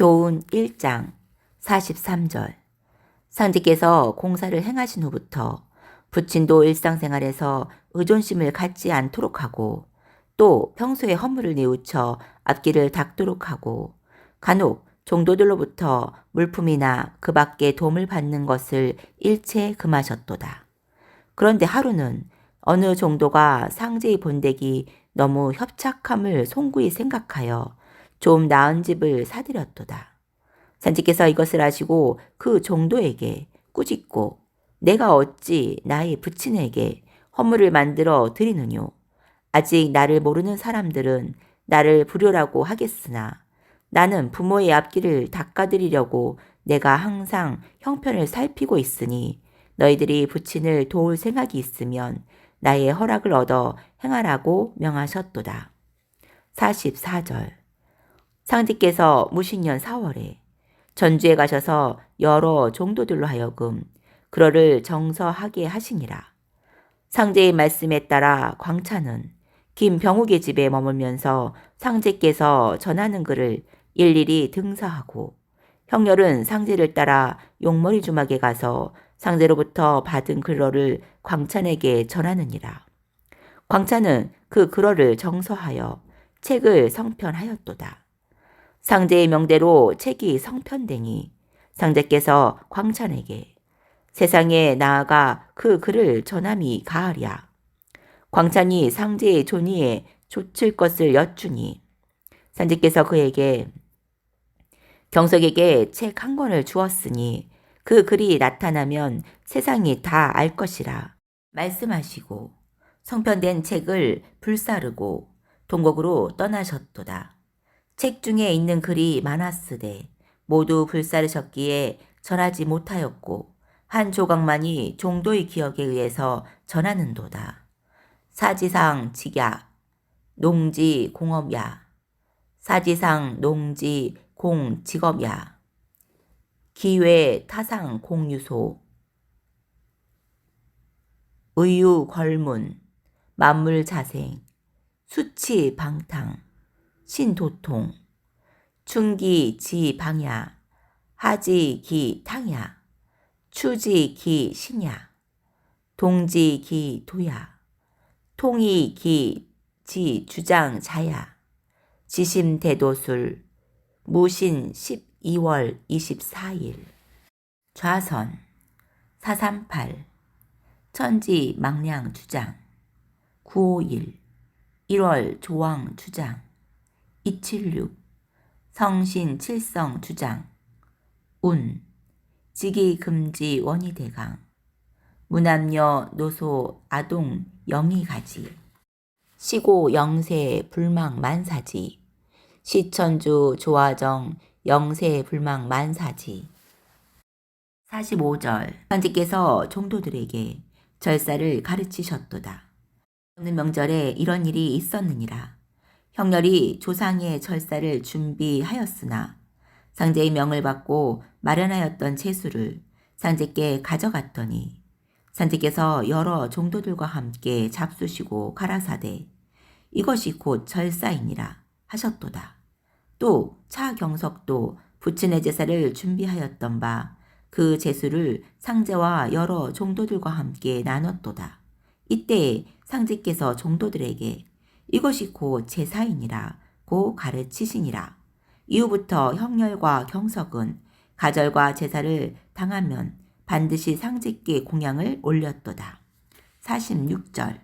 교훈 1장 43절. 상제께서 공사를 행하신 후부터 부친도 일상생활에서 의존심을 갖지 않도록 하고 또 평소에 허물을 뉘우쳐 앞길을 닦도록 하고 간혹 종도들로부터 물품이나 그 밖에 도움을 받는 것을 일체 금하셨도다. 그런데 하루는 어느 종도가 상제의 본댁이 너무 협착함을 송구히 생각하여 좀 나은 집을 사드렸도다. 산지께서 이것을 아시고 그 종도에게 꾸짖고 내가 어찌 나의 부친에게 허물을 만들어 드리느뇨. 아직 나를 모르는 사람들은 나를 불효라고 하겠으나 나는 부모의 앞길을 닦아드리려고 내가 항상 형편을 살피고 있으니 너희들이 부친을 도울 생각이 있으면 나의 허락을 얻어 행하라고 명하셨도다. 44절. 상제께서 무신년 4월에 전주에 가셔서 여러 종도들로 하여금 그러를 정서하게 하시니라. 상제의 말씀에 따라 광차는 김병욱의 집에 머물면서 상제께서 전하는 글을 일일이 등사하고 형렬은 상제를 따라 용머리 주막에 가서 상제로부터 받은 글러를 광찬에게 전하느니라. 광찬은 그 글어를 정서하여 책을 성편하였도다. 상제의 명대로 책이 성편되니 상제께서 광찬에게 세상에 나아가 그 글을 전함이 가하랴. 광찬이 상제의 존의에 좇을 것을 여쭈니 상제께서 그에게 경석에게 책 한 권을 주었으니 그 글이 나타나면 세상이 다 알 것이라 말씀하시고 성편된 책을 불사르고 동국으로 떠나셨도다. 책 중에 있는 글이 많았으되 모두 불사르셨기에 전하지 못하였고 한 조각만이 종도의 기억에 의해서 전하는도다. 사지상 직약 농지 공업야 사지상 농지 공 직업야 기회 타상 공유소 의유 걸문 만물 자생 수치 방탕 신도통 충기 지 방야 하지 기 탕야 추지 기 신야 동지 기 도야 통이 기 지 주장 자야 지심 대도술 무신 12월 24일 좌선 438 천지 망량 주장 951 1월 조왕 주장 276 성신 칠성 주장 운 직위 금지 원희대강 무남녀 노소 아동 영희가지 시고 영세 불망 만사지 시천주 조화정 영세 불망 만사지 45절. 상제께서 종도들에게 절사를 가르치셨도다. 어느 명절에 이런 일이 있었느니라. 형렬이 조상의 절사를 준비하였으나 상제의 명을 받고 마련하였던 제수를 상제께 가져갔더니 상제께서 여러 종도들과 함께 잡수시고 가라사대 이것이 곧 절사이니라 하셨도다. 또 차경석도 부친의 제사를 준비하였던 바 그 제수를 상제와 여러 종도들과 함께 나눴도다. 이때 상제께서 종도들에게 이것이 곧 제사이니라 고 가르치시니라. 이후부터 형렬과 경석은 가절과 제사를 당하면 반드시 상제께 공양을 올렸도다. 46절.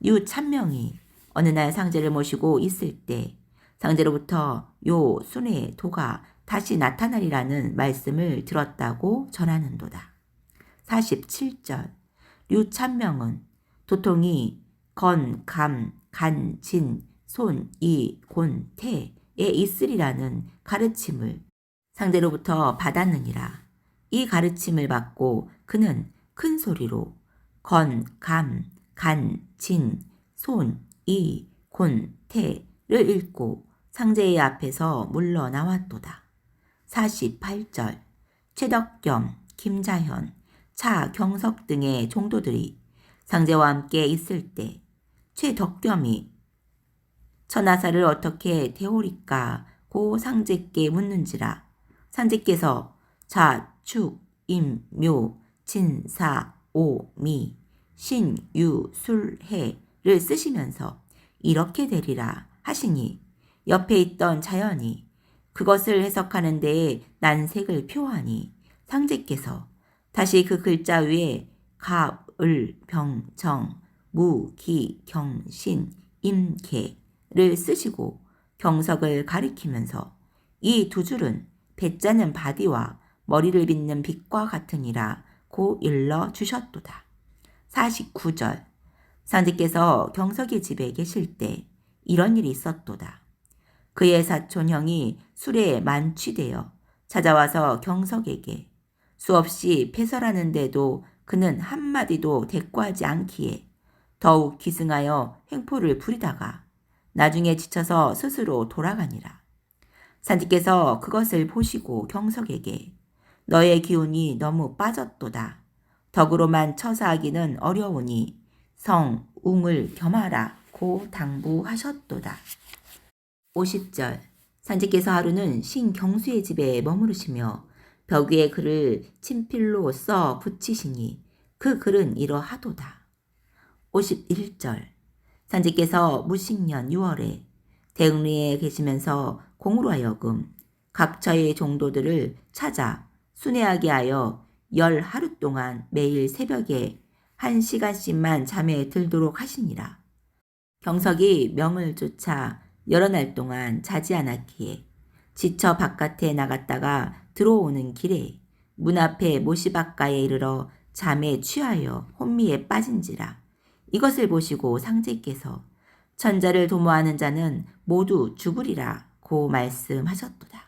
유찬명이 어느 날 상제를 모시고 있을 때 상제로부터 요 순의 도가 다시 나타나리라는 말씀을 들었다고 전하는도다. 47절. 류찬명은 도통이 건, 감, 간, 진, 손, 이, 곤, 태에 있으리라는 가르침을 상제로부터 받았느니라. 이 가르침을 받고 그는 큰 소리로 건, 감, 간, 진, 손, 이, 곤, 태를 읽고 상제의 앞에서 물러나왔도다. 48절. 최덕겸, 김자현, 차경석 등의 종도들이 상제와 함께 있을 때 최덕겸이 천하사를 어떻게 대오리까 고 상제께 묻는지라 상제께서 자, 축, 임, 묘, 진, 사, 오, 미, 신, 유, 술, 해를 쓰시면서 이렇게 되리라 하시니 옆에 있던 자연이 그것을 해석하는 데에 난색을 표하니 상제께서 다시 그 글자 위에 갑, 을, 병, 정, 무, 기, 경, 신, 임, 개를 쓰시고 경석을 가리키면서 이 두 줄은 배짜는 바디와 머리를 빗는 빛과 같으니라 고 일러 주셨도다. 49절 상제께서 경석의 집에 계실 때 이런 일이 있었도다. 그의 사촌 형이 술에 만취되어 찾아와서 경석에게 수없이 패설하는데도 그는 한마디도 대꾸하지 않기에 더욱 기승하여 횡포를 부리다가 나중에 지쳐서 스스로 돌아가니라. 상제께서 그것을 보시고 경석에게 너의 기운이 너무 빠졌도다. 덕으로만 처사하기는 어려우니 성, 웅을 겸하라 고 당부하셨도다. 50절 상제께서 하루는 신경수의 집에 머무르시며 벽 위에 글을 친필로 써 붙이시니 그 글은 이러하도다. 51절 상제께서 무식년 6월에 대흥리에 계시면서 공으로 하여금 각처의 종도들을 찾아 순회하게 하여 10하루 동안 매일 새벽에 1시간씩만 잠에 들도록 하시니라. 경석이 명을 쫓아 여러 날 동안 자지 않았기에 지쳐 바깥에 나갔다가 들어오는 길에 문 앞에 모시바가에 이르러 잠에 취하여 혼미에 빠진지라. 이것을 보시고 상제께서 천자를 도모하는 자는 모두 죽으리라 고 말씀하셨도다.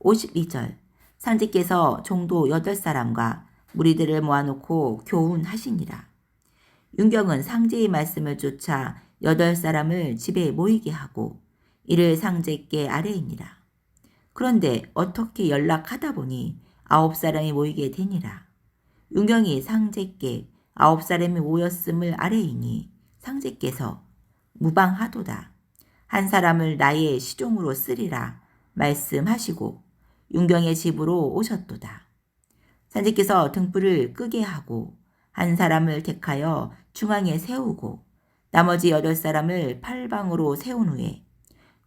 52절 상제께서 종도 8사람과 무리들을 모아놓고 교훈하시니라. 윤경은 상제의 말씀을 쫓아 8사람을 집에 모이게 하고 이를 상제께 아뢰이니라. 그런데 어떻게 연락하다 보니 9사람이 모이게 되니라. 윤경이 상제께 9사람이 모였음을 아뢰이니 상제께서 무방하도다. 한 사람을 나의 시종으로 쓰리라 말씀하시고 윤경의 집으로 오셨도다. 상제께서 등불을 끄게 하고 한 사람을 택하여 중앙에 세우고 나머지 8사람을 팔방으로 세운 후에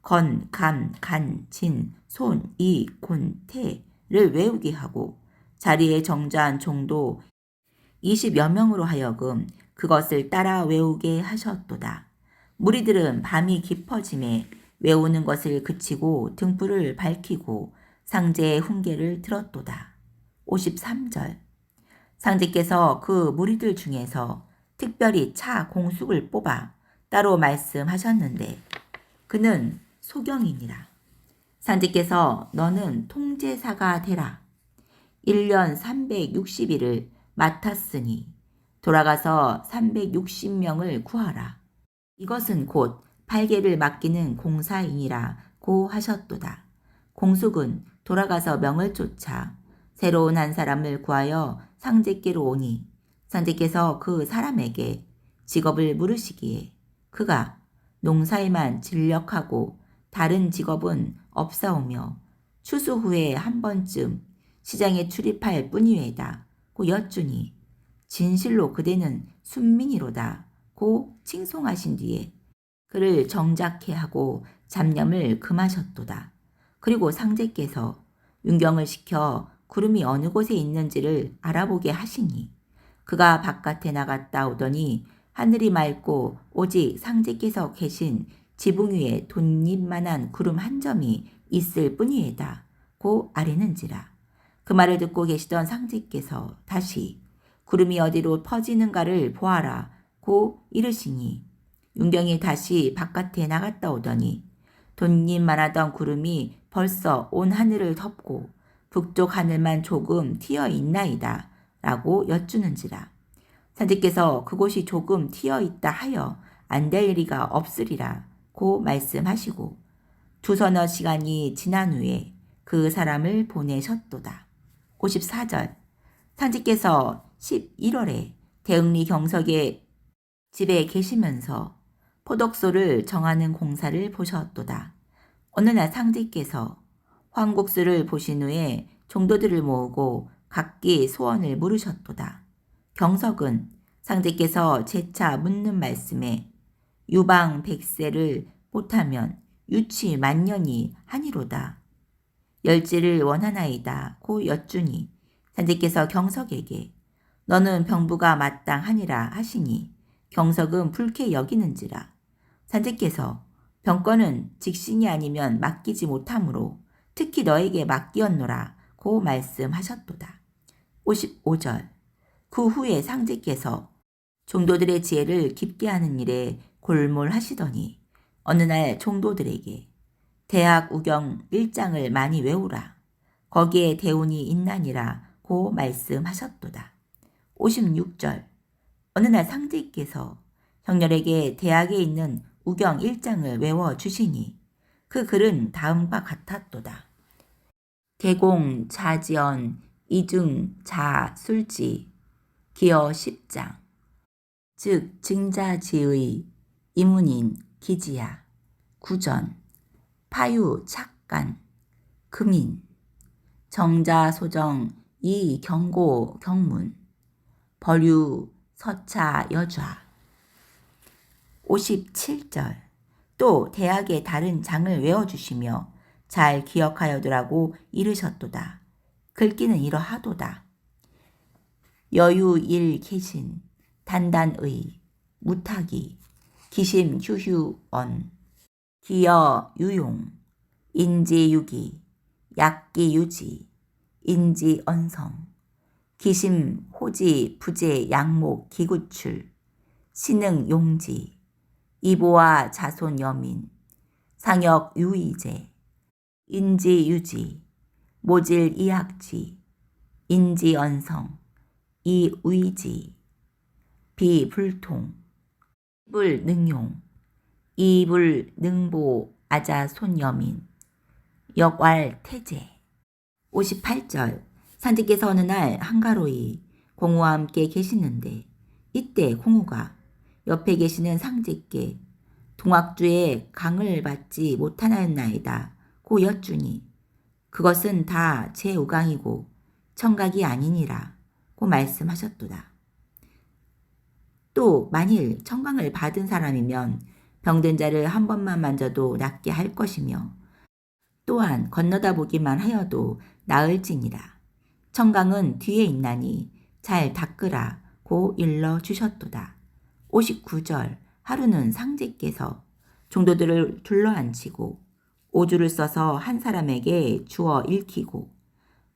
건, 감, 간, 진, 손, 이, 곤, 태를 외우게 하고 자리에 정자한 종도 20여 명으로 하여금 그것을 따라 외우게 하셨도다. 무리들은 밤이 깊어짐에 외우는 것을 그치고 등불을 밝히고 상제의 훈계를 들었도다. 53절 상제께서 그 무리들 중에서 특별히 차 공숙을 뽑아 따로 말씀하셨는데 그는 소경이니라. 상제께서 너는 통제사가 되라. 1년 360일을 맡았으니 돌아가서 360명을 구하라. 이것은 곧 팔계를 맡기는 공사이니라 고 하셨도다. 공숙은 돌아가서 명을 쫓아 새로운 한 사람을 구하여 상제께로 오니 상제께서 그 사람에게 직업을 물으시기에 그가 농사에만 진력하고 다른 직업은 없사오며 추수 후에 한 번쯤 시장에 출입할 뿐이외다 고 여쭈니 진실로 그대는 순민이로다 고 칭송하신 뒤에 그를 정작해 하고 잡념을 금하셨도다. 그리고 상제께서 윤경을 시켜 구름이 어느 곳에 있는지를 알아보게 하시니 그가 바깥에 나갔다 오더니 하늘이 맑고 오직 상제께서 계신 지붕 위에 돛잎만한 구름 한 점이 있을 뿐이에다 고 아뢰는지라. 그 말을 듣고 계시던 상제께서 다시 구름이 어디로 퍼지는가를 보아라 고 이르시니 윤경이 다시 바깥에 나갔다 오더니 돛잎만 하던 구름이 벌써 온 하늘을 덮고 북쪽 하늘만 조금 튀어 있나이다 라고 여쭈는지라. 상제께서 그곳이 조금 튀어 있다 하여 안 될 리가 없으리라 고 말씀하시고 두서너 시간이 지난 후에 그 사람을 보내셨도다. 54절 상제께서 11월에 대흥리 경석의 집에 계시면서 포독소를 정하는 공사를 보셨도다. 어느 날 상제께서 황국수를 보신 후에 종도들을 모으고 각기 소원을 물으셨도다. 경석은 상제께서 재차 묻는 말씀에 유방 백세를 못하면 유치 만년이 하니로다. 열지를 원하나이다 고 여쭈니 상제께서 경석에게 너는 병부가 마땅하니라 하시니 경석은 불쾌 여기는지라. 상제께서 병권은 직신이 아니면 맡기지 못하므로 특히 너에게 맡기었노라 고 말씀하셨도다. 55절 그 후에 상제께서 종도들의 지혜를 깊게 하는 일에 골몰하시더니 어느 날 종도들에게 대학 우경 1장을 많이 외우라. 거기에 대운이 있나니라 고 말씀하셨도다. 56절 어느 날 상제께서 형렬에게 대학에 있는 우경 1장을 외워주시니 그 글은 다음과 같았도다. 개공 자지언 이중 자술지 기어 10장 즉 증자지의 이문인 기지야 구전 파유 착간 금인 정자소정 이경고 경문 벌유 서차 여좌 57절 또 대학의 다른 장을 외워주시며 잘 기억하여두라고 이르셨도다. 글귀는 이러하도다. 여유일 계신 단단의 무탁이 기심 휴휴언 기여 유용 인지유기 약기유지 인지언성 기심 호지 부재 양목 기구출 신흥용지 이보와 자손 여민 상역 유의제 인지유지 모질 이학지 인지언성 이의지 비불통 불능용 이불능보 아자손여민 역왈태제 58절 상제께서 어느 날 한가로이 공우와 함께 계시는데 이때 공우가 옆에 계시는 상제께 동학주에 강을 받지 못하나였나이다 고 여쭈니 그것은 다 제 우강이고 청각이 아니니라 고 말씀하셨도다. 또 만일 청강을 받은 사람이면 병든 자를 한 번만 만져도 낫게 할 것이며 또한 건너다 보기만 하여도 나을지니라. 청강은 뒤에 있나니 잘 닦으라 고 일러 주셨도다. 59절 하루는 상제께서 종도들을 둘러앉히고 오주를 써서 한 사람에게 주어 읽히고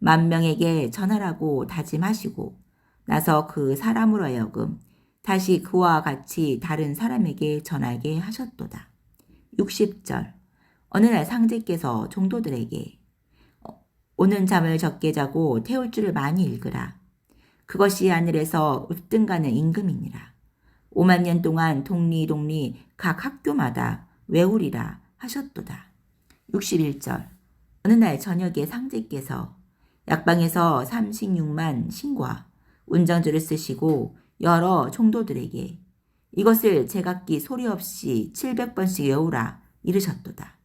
10,000명에게 전하라고 다짐하시고 나서 그 사람으로 하여금 다시 그와 같이 다른 사람에게 전하게 하셨도다. 60절 어느 날 상제께서 종도들에게 오는 잠을 적게 자고 태울 줄을 많이 읽으라. 그것이 하늘에서 읍등가는 임금이니라. 50,000년 동안 동리 각 학교마다 외우리라 하셨도다. 61절 어느 날 저녁에 상제께서 약방에서 36만 신과 운정주를 쓰시고 여러 종도들에게 이것을 제각기 소리 없이 700번씩 외우라 이르셨도다.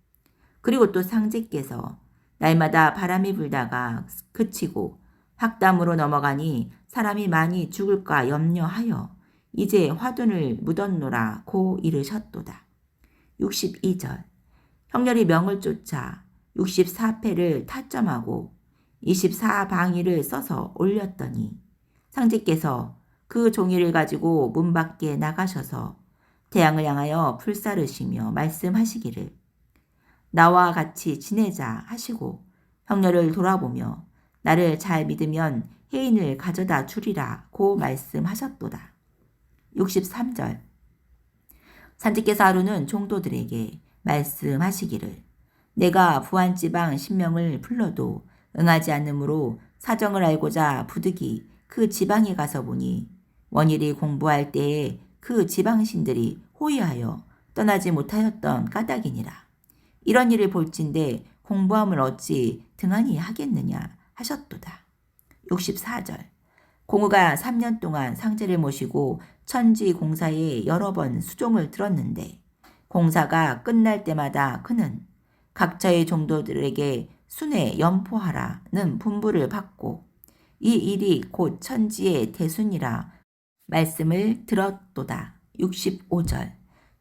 그리고 또 상제께서 날마다 바람이 불다가 그치고 확담으로 넘어가니 사람이 많이 죽을까 염려하여 이제 화둔을 묻었노라 고 이르셨도다. 62절 형렬이 명을 쫓아 64패를 타점하고 24방위를 써서 올렸더니 상제께서 그 종이를 가지고 문 밖에 나가셔서 태양을 향하여 불사르시며 말씀하시기를 나와 같이 지내자 하시고 형렬을 돌아보며 나를 잘 믿으면 해인을 가져다 주리라 고 말씀하셨도다. 63절 상제께서 하루는 종도들에게 말씀하시기를 내가 부안지방 신명을 불러도 응하지 않으므로 사정을 알고자 부득이 그 지방에 가서 보니 원일이 공부할 때에 그 지방신들이 호위하여 떠나지 못하였던 까닭이니라. 이런 일을 볼진대 공부함을 어찌 등한히 하겠느냐 하셨도다. 64절 공우가 3년 동안 상제를 모시고 천지 공사에 여러 번 수종을 들었는데 공사가 끝날 때마다 그는 각처의 종도들에게 순회 연포하라는 분부를 받고 이 일이 곧 천지의 대순이라 말씀을 들었도다. 65절.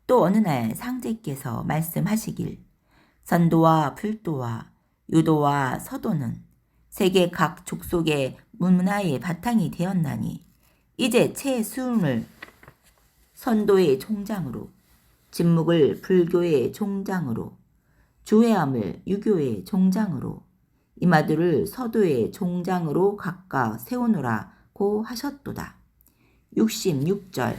또 어느 날 상제께서 말씀하시길 선도와 불도와 유도와 서도는 세계 각 족속의 문화의 바탕이 되었나니 이제 최수음을 선도의 종장으로, 진묵을 불교의 종장으로, 주회함을 유교의 종장으로, 이마두를 서도의 종장으로 각각 세우노라고 하셨도다. 66절.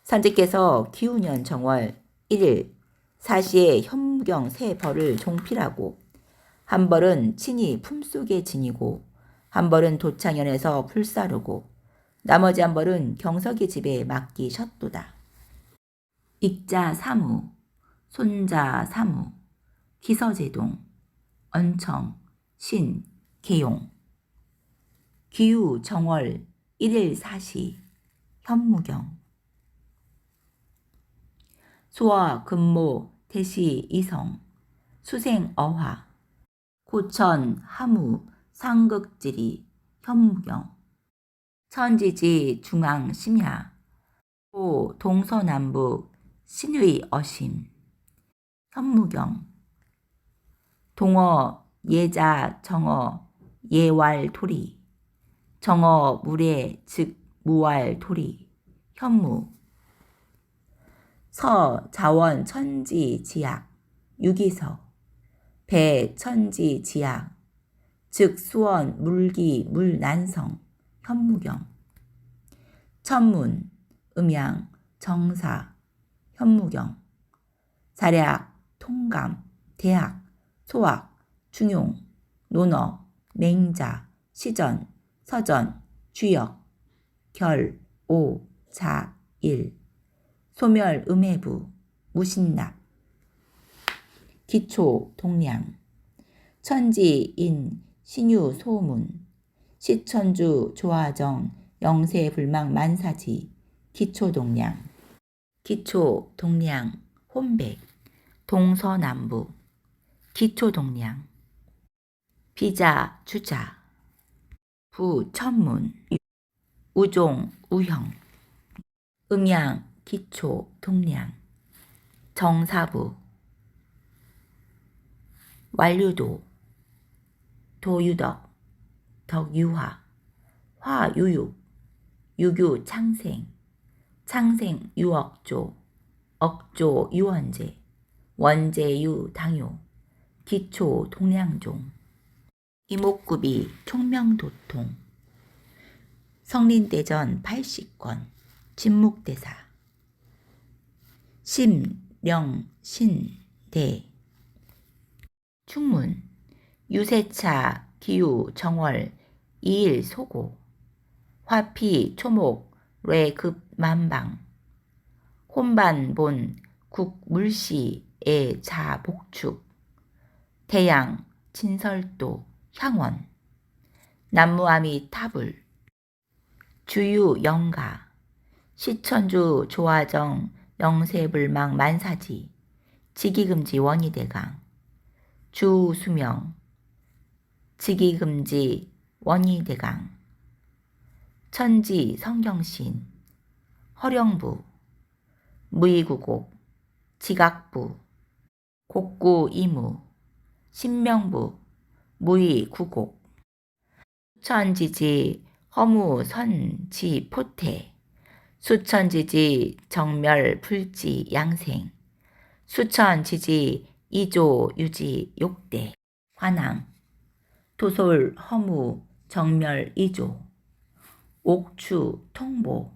선제께서 기우년 정월 1일 사시에 현무경 세 벌을 종필하고 한 벌은 친히 품속에 지니고 한 벌은 도창현에서 불사르고 나머지 한 벌은 경석의 집에 맡기셨도다. 익자 사무, 손자 사무, 기서제동, 언청, 신, 계용. 기우 정월 1일 사시, 현무경. 소와 금모, 대시 이성, 수생 어화, 고천, 하무, 상극지리, 현무경. 천지지 중앙 심야, 호 동서남북 신의 어심, 현무경. 동어 예자 정어 예왈 토리, 정어 물에 즉 무왈 토리, 현무. 서 자원 천지 지약, 유기서, 배 천지 지약, 즉 수원 물기 물난성, 현무경. 천문, 음양, 정사, 현무경. 사략, 통감, 대학, 소학, 중용, 논어, 맹자, 시전, 서전, 주역, 결, 오, 자, 일. 소멸, 음해부, 무신납. 기초, 동량. 천지, 인, 신유, 소문. 시천주, 조화정, 영세, 불망, 만사지. 기초, 동량. 기초, 동량, 혼백. 동서남북. 기초, 동량. 비자, 주자. 부, 천문. 우종, 우형. 음양, 기초, 동량. 정사부. 완류도. 도유덕, 덕유화. 화유육, 유교 창생. 창생 유억조, 억조 유원제. 원제유 당요. 기초 동량종. 이목구비 총명도통. 성린대전 80권. 진묵대사. 심, 령, 신, 대. 충문. 유세차 기유 정월 2일 소고. 화피 초목 뢰급 만방. 혼반본 국물시의 자 복축. 태양 진설도 향원. 남무아미 타불. 주유 영가. 시천주 조화정 영세불망 만사지. 직이금지 원희대강. 주수명. 직이금지 원희대강. 천지 성경신. 허령부. 무의구곡. 지각부. 곡구 이무. 신명부. 무의구곡. 수천지지 허무선지 포태. 수천지지 정멸 불지 양생. 수천지지 이조 유지 욕대. 관왕. 도솔 허무 정멸 이조. 옥추 통보.